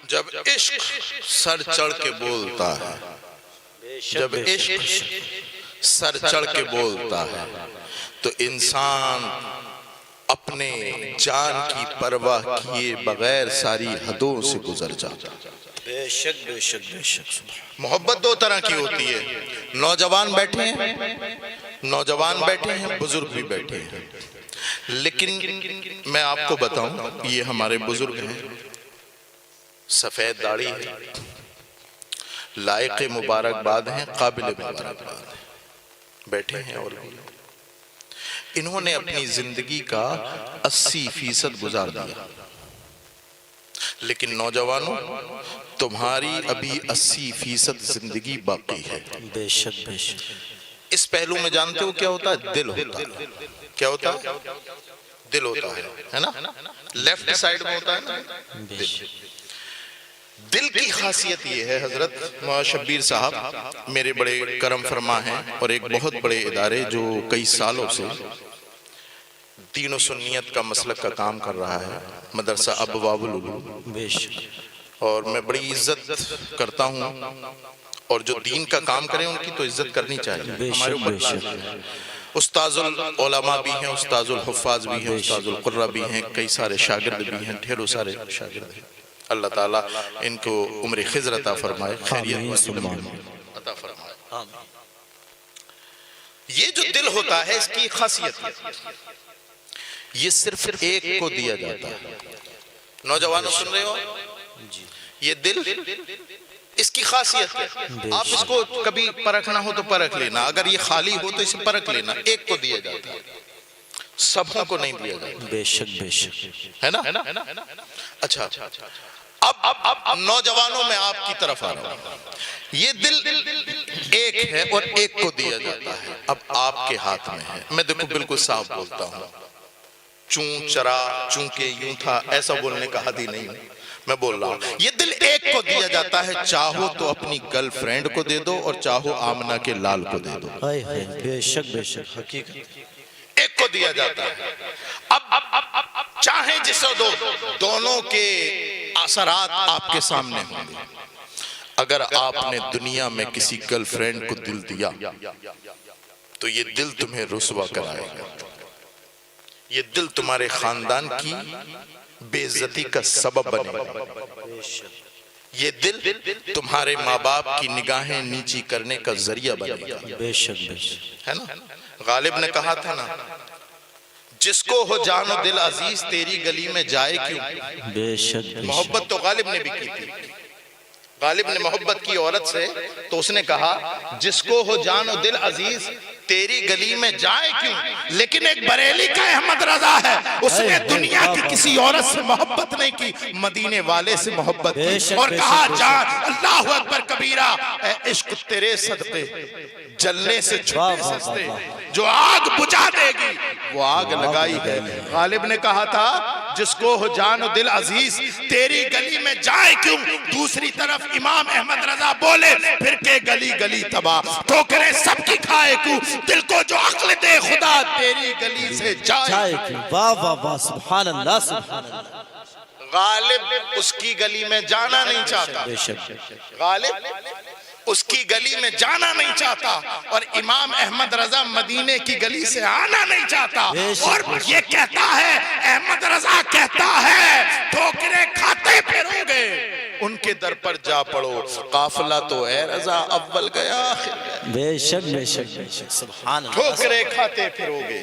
جب عشق سر چڑھ کے بولتا ہے، جب عشق سر چڑھ کے بولتا ہے تو انسان اپنے جان کی پرواہ کیے بغیر ساری حدوں سے گزر جاتا ہے۔ بے شک بے شک بے شک۔ محبت دو طرح کی ہوتی ہے، نوجوان بیٹھے ہیں، نوجوان بیٹھے ہیں، بزرگ بھی بیٹھے ہیں، لیکن میں آپ کو بتاؤں یہ ہمارے بزرگ ہیں، سفید داڑھی ہے، لائق مبارکباد ہیں، قابل مبارکباد ہیں، بیٹھے ہیں اور بھی انہوں نے اپنی زندگی کا 80% گزار دیا، لیکن نوجوانوں تمہاری ابھی 80% زندگی باقی ہے۔ بے شک بے شک۔ اس پہلو میں جانتے ہو کیا ہوتا ہے؟ دل ہوتا ہے۔ کیا ہوتا ہے؟ دل ہوتا ہے نا؟ لیفٹ سائیڈ میں ہوتا ہے نا دل۔ دل کی خاصیت یہ ہے، حضرت شبیر صاحب میرے بڑے کرم فرما ہیں اور ایک بہت بڑے ادارے جو کئی سالوں سے دین و سنیت کا مسلک کا کام کر رہا ہے، مدرسہ ابواب العلوم، بے شک۔ اور میں بڑی عزت کرتا ہوں، اور جو دین کا کام کریں ان کی تو عزت کرنی چاہیے ہمارے اوپر۔ استاذ العلماء بھی ہیں، استاذ الحفاظ بھی ہیں، استاذ القرہ بھی ہیں، کئی سارے شاگرد بھی ہیں، ڈھیروں سارے شاگرد ہیں۔ اللہ تعالیٰ ان کو عمر خضر عطا فرمائے، خیریت عطا فرمائے۔ یہ جو دل ہوتا ہے اس کی خاصیت ہے، یہ صرف ایک کو دیا جاتا ہے۔ نوجوانوں سن رہے ہو؟ یہ دل اس کی خاصیت ہے، آپ اس کو کبھی پرکھنا ہو تو پرکھ لینا، اگر یہ خالی ہو تو اسے پرکھ لینا، ایک کو دیا جاتا ہے، سبوں کو نہیں دیا جاتا۔ بے شک بے شک، ہے نا؟ اچھا، اب نوجوانوں میں آپ کی طرف آ رہا ہوں، یہ دل ایک ہے اور ایک کو دیا جاتا ہے، اب آپ کے ہاتھ میں ہے۔ میں دیکھو بالکل صاف بولتا ہوں، چون چرا چونکہ یوں تھا ایسا بولنے کا حد ہی نہیں، میں بول رہا ہوں یہ دل ایک کو دیا جاتا ہے، چاہو تو اپنی گرل فرینڈ کو دے دو اور چاہو آمنہ کے لال کو دے دو، بے شک بے شک، حقیقت ایک کو دیا جاتا ہے۔ اب چاہیں جسے دو، دونوں کے اثرات آپ کے سامنے ہوں گے۔ اگر آپ نے دنیا میں کسی گرل فرینڈ کو دل دیا تو یہ دل تمہیں رسوا کرائے گا، یہ دل تمہارے خاندان کی بے عزتی کا سبب بنے گا، یہ دل تمہارے ماں باپ کی نگاہیں نیچی کرنے کا ذریعہ بنے گا۔ بے شک بے شک، ہے نا؟ غالب نے کہا تھا نا، جس کو ہو جان و دل عزیز تیری گلی میں جائے کیوں؟ بے شک۔ محبت تو غالب نے بھی کی تھی، غالب نے محبت کی عورت سے تو اس نے کہا جس کو ہو جان و دل عزیز تیری گلی میں جائے کیوں، لیکن ایک بریلی کا احمد رضا ہے، اس نے دنیا کی کسی عورت سے محبت نہیں کی، مدینے والے سے محبت کی، اور کہا جان اللہ اکبر کبیرہ، اے عشق تیرے صدقے جلنے سے چھٹے سستے، جو آگ بجھا دے گی وہ آگ لگائی ہے۔ غالب نے کہا تھا جس کو ہو جان و دل عزیز تیری گلی میں جائے کیوں، دوسری طرف امام احمد رضا بولے پھر کے گلی گلی تباہ، ٹھوکریں سب کی کھائے کیوں، دل کو جو عقل دے خدا تیری گلی سے جائے کیوں۔ واہ واہ واہ، سبحان اللہ سبحان اللہ۔ غالب اس کی گلی میں جانا نہیں چاہتا، بے شک، غالب اس کی گلی میں جانا نہیں چاہتا، اور امام احمد رضا مدینے کی گلی سے آنا نہیں چاہتا، اور یہ کہتا ہے احمد رضا کہتا ہے ٹھوکریں کھاتے پھرو گے ان کے در پر جا پڑو، قافلہ تو اے رضا اول گیا آخر گیا، بے شک بے شک بے شک، سبحان اللہ۔ ٹھوکریں کھاتے پھرو گے،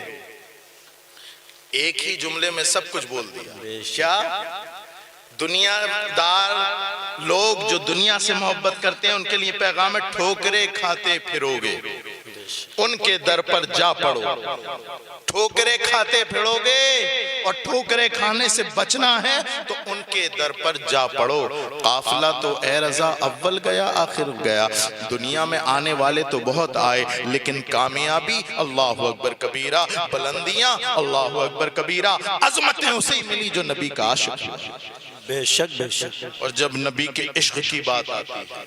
ایک ہی جملے میں سب کچھ بول دیا۔ کیا دنیا دار لوگ جو دنیا سے محبت کرتے ہیں ان کے لیے پیغام ہے ٹھوکریں کھاتے پھرو گے ان کے در پر جا پڑو، ٹھوکریں کھاتے پھرو گے اور ٹھوکریں کھانے سے بچنا ہے تو ان کے در پر جا پڑو، قافلہ تو اے رضا اول گیا آخر گیا، دنیا میں آنے والے تو بہت آئے لیکن کامیابی اللہ اکبر کبیرہ، بلندیاں اللہ اکبر کبیرہ، عظمتیں اسے ملی جو نبی کا عاشق ہے۔ بے شک بے شک، اور جب نبی کے عشق کی بات آتی ہے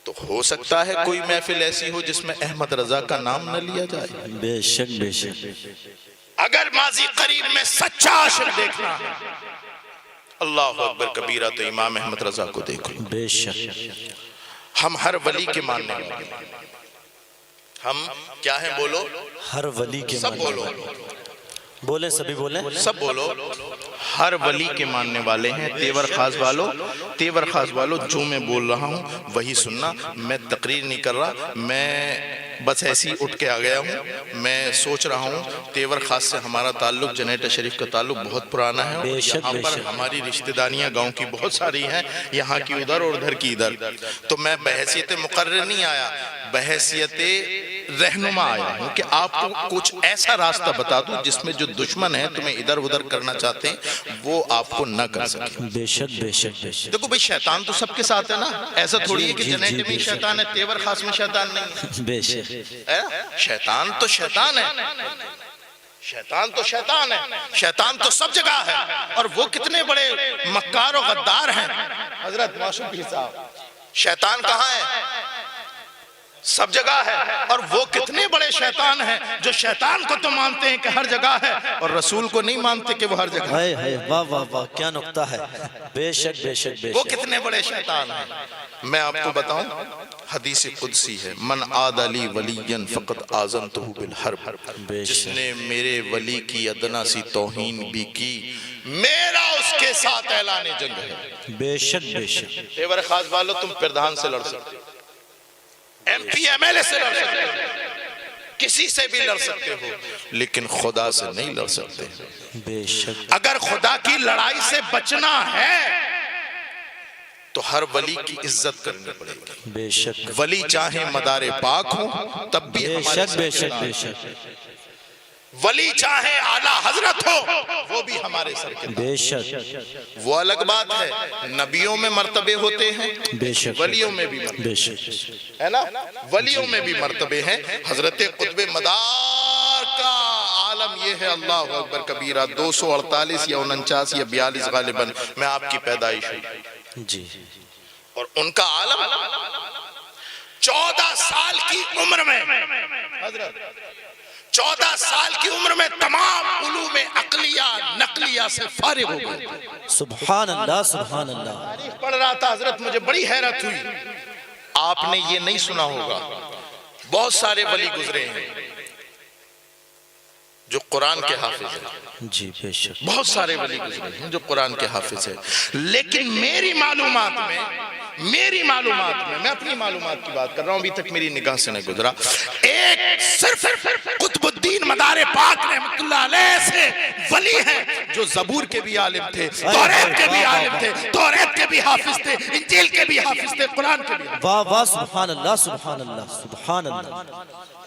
تو ہو سکتا ہے کوئی محفل ایسی ہو جس میں احمد رضا کا نام نہ لیا جائے۔ بے شک بے شک، اگر ماضی قریب میں سچا عاشق دیکھنا ہے اللہ اکبر کبیرہ. تو امام احمد رضا کو دیکھو. بے شک ہم ہر ولی کے ماننے والے ہیں. ہم کیا ہیں؟ بولو ہر ولی کے سب بولو بولیں سبھی بولیں سب بولو. ہر ولی کے ماننے والے ہیں. تیور خاص والو جو میں بول رہا ہوں وہی سننا. میں تقریر نہیں کر رہا، میں بس ایسی اٹھ کے آ گیا ہوں. میں سوچ رہا ہوں تیور خاص سے ہمارا تعلق، جنیٹا شریف کا تعلق بہت پرانا ہے. بے شک، یہاں بے پر شک. ہماری رشتہ داریاں گاؤں کی بہت ساری ہیں، یہاں کی ادھر اور ادھر کی ادھر. تو میں بحیثیت مقرر نہیں آیا، بحیثیت رہنما آیا ہوں کہ آپ کو کچھ ایسا راستہ بتا دوں جس میں جو دشمن ہیں تمہیں ادھر ادھر کرنا چاہتے ہیں وہ آپ کو نہ کر سکے. بے شک بے شک بے شک. دیکھو بھئی شیطان تو سب کے ساتھ ہے نا. ایسا تھوڑی ہے کہ جنیٹ میں شیطان ہے، تیور خاص میں شیطان نہیں ہے. بے شک شیطان تو شیطان ہے. شیطان تو شیطان ہے. شیطان تو سب جگہ ہے. اور وہ کتنے بڑے مکار و غدار ہیں. حضرت معصوم پیر صاحب، شیطان کہاں ہے؟ سب جگہ ہے. اور وہ کتنے بڑے شیطان ہیں جو شیطان کو تو مانتے ہیں کہ ہر جگہ ہے اور رسول کو نہیں مانتے کہ وہ ہر جگہ ہے. ہائے ہائے واہ واہ واہ کیا نقطہ ہے. بے شک بے شک بے وہ شک. کتنے بڑے شیطان ہیں. میں آپ کو بتاؤں، حدیث قدسی ہے، من عاد لی ولیا فقد آذنتہ بالحرب. جس نے میرے ولی کی ادنا سی توہین بھی کی، میرا اس کے ساتھ اعلان جنگ ہے. بے شک بے شک. تیور خاص والو، تم پردھان سے لڑ سکتے ہو، M P M L A سے لڑ سکتے ہو، کسی سے بھی لڑ سکتے ہو، لیکن خدا سے نہیں لڑ سکتے. بے شک. اگر خدا کی لڑائی سے بچنا ہے تو ہر ولی کی عزت کرنی پڑے گی. بے شک ولی چاہے مدار پاک ہوں تب بھی بے ہمارے شک بے سر کے شک بے تاج. شک ولی چاہے اعلیٰ حضرت ہو وہ بھی ہمارے سر کے تاج. بے شک. وہ الگ بات ہے، نبیوں میں مرتبے ہوتے ہیں، بے شک ولیوں میں بھی مرتبے بے شک. ہے نا، ولیوں میں بھی مرتبے ہیں. حضرت قطب مدار کا عالم یہ ہے، اللہ اکبر کبیرہ، 248 یا 49 یا 42 غالباً میں آپ کی پیدائش ہوئی. جی. اور ان کا عالم 14 سال کی عمر میں، حضرت 14 سال کی عمر میں تمام علوم عقلیہ نقلیہ سے فارغ ہو گئے. سبحان اللہ سبحان اللہ. تاریخ پڑھ رہا تھا حضرت، مجھے بڑی حیرت ہوئی. آپ نے یہ نہیں سنا ہوگا، بہت سارے ولی گزرے ہیں جو قرآن کے حافظ ہیں. جی بے شک. بہت سارے ولی گزرے ہیں جو قرآن کے حافظ ہیں. لیکن میری معلومات میں میں اپنی معلومات کی بات کر رہا ہوں، ابھی تک میری نگاہ سے نہیں گزرا، ایک صرف قطب الدین مدار پاک رحمت اللہ علیہ سے ولی ہیں جو زبور کے بھی عالم تھے، توریت کے بھی عالم تھے، توریت کے بھی حافظ تھے، انجیل کے بھی حافظ تھے، قرآن کے بھی. واہ واہ سبحان اللہ سبحان اللہ سبحان اللہ.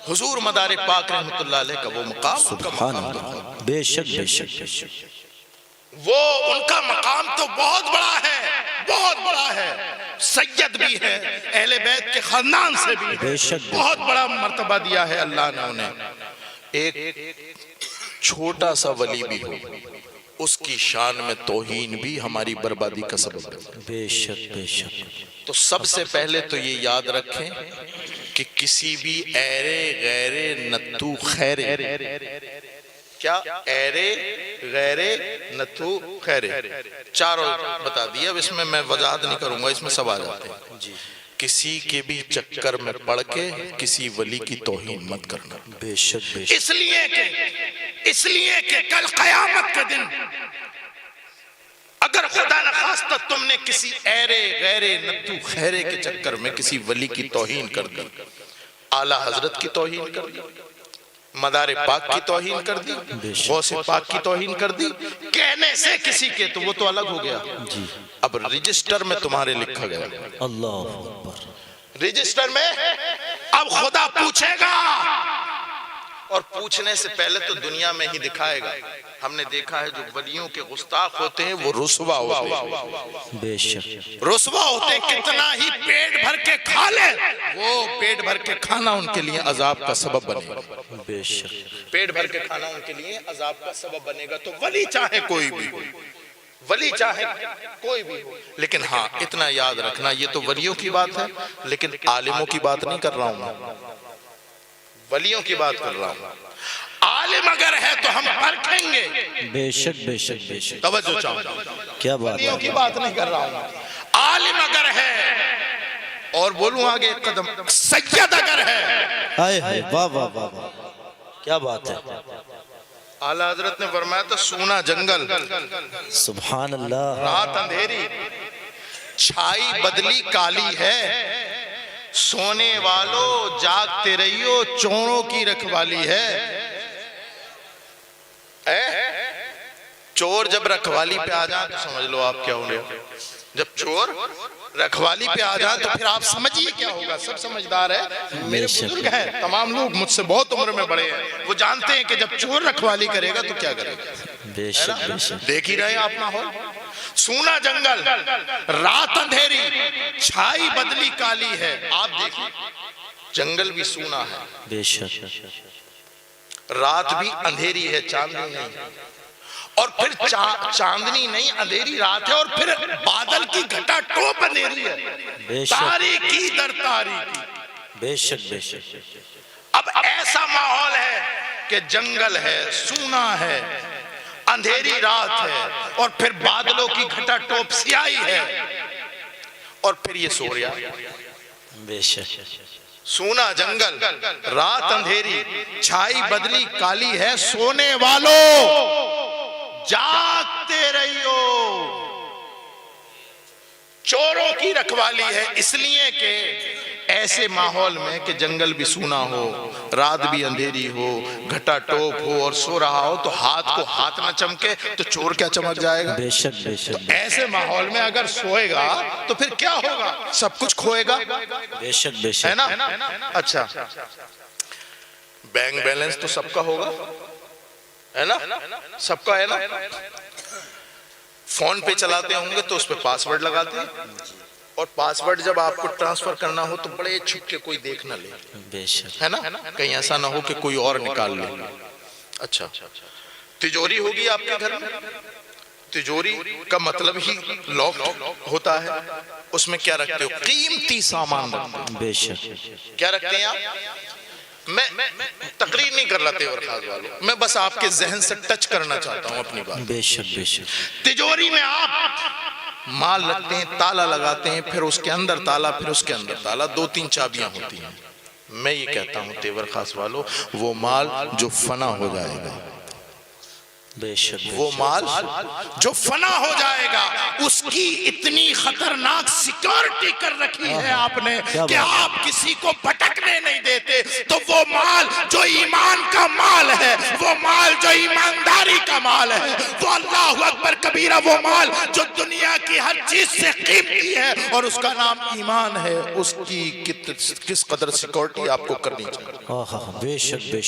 حضور مدار پاک رحمت اللہ علیہ کا وہ مقام، سبحان اللہ. بے شک بے شک بے شک. وہ ان کا مقام تو بہت بڑا ہے، بہت بڑا ہے. سید بھی ہے، اہل بیت کے خاندان سے بھی بے شک. بہت بڑا مرتبہ دیا ہے اللہ نے انہیں. ایک چھوٹا سا ولی بھی ہو، اس کی شان میں توہین بھی ہماری بربادی کا سبب ہے. بے شک بے شک. تو سب سے پہلے تو یہ یاد رکھیں کہ کسی بھی ایرے غیرے نتو خیرے، کیا ایرے غیرے نتو خیرے، چاروں بتا دیا. اب اس میں میں وضاحت نہیں کروں گا، اس میں سب آ جاتے ہیں. کسی کے بھی چکر میں پڑھ کے کسی ولی کی توہین مت کرنا. بے شک بے شک. اس لیے کہ کل قیامت کے دن اگر خدا نخواستہ تم نے کسی ایرے غیرے نتو خیرے کے چکر میں کسی ولی کی توہین کر دی، اعلیٰ حضرت کی توہین کر دی، مدار پاک کی توہین کر دی، غوث پاک کی توہین کر دی، کہنے سے کسی کے، تو وہ تو الگ ہو گیا. اب رجسٹر میں تمہارے لکھا گیا، اللہ اکبر. رجسٹر میں اب خدا پوچھے گا، اور پوچھنے سے پہلے تو دنیا میں ہی دکھائے گا. ہم نے دیکھا ہے جو ولیوں کے گستاخ ہوتے ہیں وہ رسوا ہوتے ہیں. بے شک. رسوا ہوتے ہیں، کتنا ہی پیٹ بھر کے کھا لے، وہ پیٹ بھر کے کھانا ان کے لیے عذاب کا سبب بنے گا. بے شک. پیٹ بھر کے کھانا ان کے لیے عذاب کا سبب بنے گا. تو ولی چاہے کوئی بھی ہو، ولی چاہے کوئی بھی ہو، لیکن ہاں اتنا یاد رکھنا، یہ تو ولیوں کی بات ہے، لیکن عالموں کی بات نہیں کر رہا ہوں میں، ولیوں کی بات کر رہا ہوں. عالم اگر ہے تو ہم پرکھیں گے. بے شک بے شک بے شک. توجہ چاہوں, کیا بات بنیوں ہے. کی بات نہیں کر رہا ہوں. عالم اگر ہے, اور بولوں آگے ایک قدم, سید اگر ہے. ہائے ہائے, واہ واہ واہ واہ, کیا بات ہے. اعلیٰ حضرت نے فرمایا تھا سونا جنگل, سبحان اللہ. رات اندھیری, چھائی بدلی کالی ہے, سونے والو جاگتے رہیو, چوروں کی رکھوالی ہے. چور جب رکھوالی پہ آ جائیں تو سمجھ لو آپ کیا ہو گیا. جب چور رکھوالی پہ آ جائیں تو پھر آپ سمجھئے کیا ہوگا. سب سمجھدار ہے, میرے بزرگ ہیں, تمام لوگ مجھ سے بہت عمر میں بڑے ہیں, وہ جانتے ہیں کہ جب چور رکھوالی کرے گا تو کیا کرے گا. بے شک بے شک. دیکھ ہی رہے آپ ماحول. سونا جنگل, رات اندھیری, چھائی بدلی کالی ہے. آپ دیکھیں, جنگل بھی سونا ہے, بے شک. رات بھی اندھیری ہے, چاندنی نہیں, اور پھر چاندنی نہیں, اندھیری رات ہے, اور پھر بادل کی گھٹا ٹوپ اندھیری ہے, بے شک. تاریکی در تاریکی. بے شک بے شک. اب ایسا ماحول ہے کہ جنگل ہے, سونا ہے, اندھیری رات ہے, اور پھر بادلوں کی گھٹا ٹوپ سیاہی ہے, اور پھر یہ سو رہا. بے شک. سونا جنگل, رات اندھیری, چھائی بدلی کالی ہے, سونے والو جاگتے رہیو, چوروں کی رکھوالی ہے. اس لیے کہ ایسے ماحول میں کہ جنگل بھی سونا ہو, رات بھی اندھیری ہو, گھٹا ٹوپ ہو, اور سو رہا ہو, تو ہاتھ کو ہاتھ نہ چمکے تو چور کیا چمک جائے گا. بے شک بے شک. ایسے ماحول میں اگر سوئے گا تو پھر کیا ہوگا, سب کچھ کھوئے گا. بے شک بے ہے شک. نا. اچھا, بینک بیلنس تو سب کا ہوگا, ہے نا, سب کا ہے نا. فون پہ چلاتے ہوں گے تو اس پہ پاسورڈ لگاتے ہیں, اور پاسورڈ جب آپ کو ٹرانسفر کرنا ہو تو بڑے چھپ کے کوئی دیکھ نہ لے. بے شک. ہے نا, کہیں ایسا نہ ہو کہ کوئی اور نکال لے. اچھا, تجوری ہوگی آپ کے گھر میں, تجوری کا مطلب ہی لاک ہوتا ہے. اس میں کیا رکھتے ہو, قیمتی سامان رکھتے ہو. بے شک. کیا رکھتے ہیں آپ. میں تقریر نہیں کر رہا تیور خاص والوں, میں بس آپ کے ذہن سے ٹچ کرنا چاہتا ہوں اپنی بات. بے شک بے شک. تجوری میں آپ مال رکھتے ہیں, تالا لگاتے ہیں, پھر اس کے اندر تالا, پھر اس کے اندر تالا, 2-3 چابیاں ہوتی ہیں. میں یہ کہتا ہوں تیور خاص والوں, وہ مال جو فنا ہو جائے گا, بے شک. وہ مال جو فنا ہو جائے گا, اس کی اتنی خطرناک سیکورٹی کر رکھی ہے آپ نے کہ آپ کسی کو بھٹکنے نہیں دیتے. تو وہ مال جو ایمان کا مال ہے, وہ مال جو ایمانداری کا مال ہے, وہ اللہ اکبر کبیرہ, وہ مال جو دنیا کی ہر چیز سے قیمتی ہے, اور اس کا نام ایمان ہے, اس کی کس قدر سیکورٹی آپ کو کرنی چاہیے. بے شک بے شک.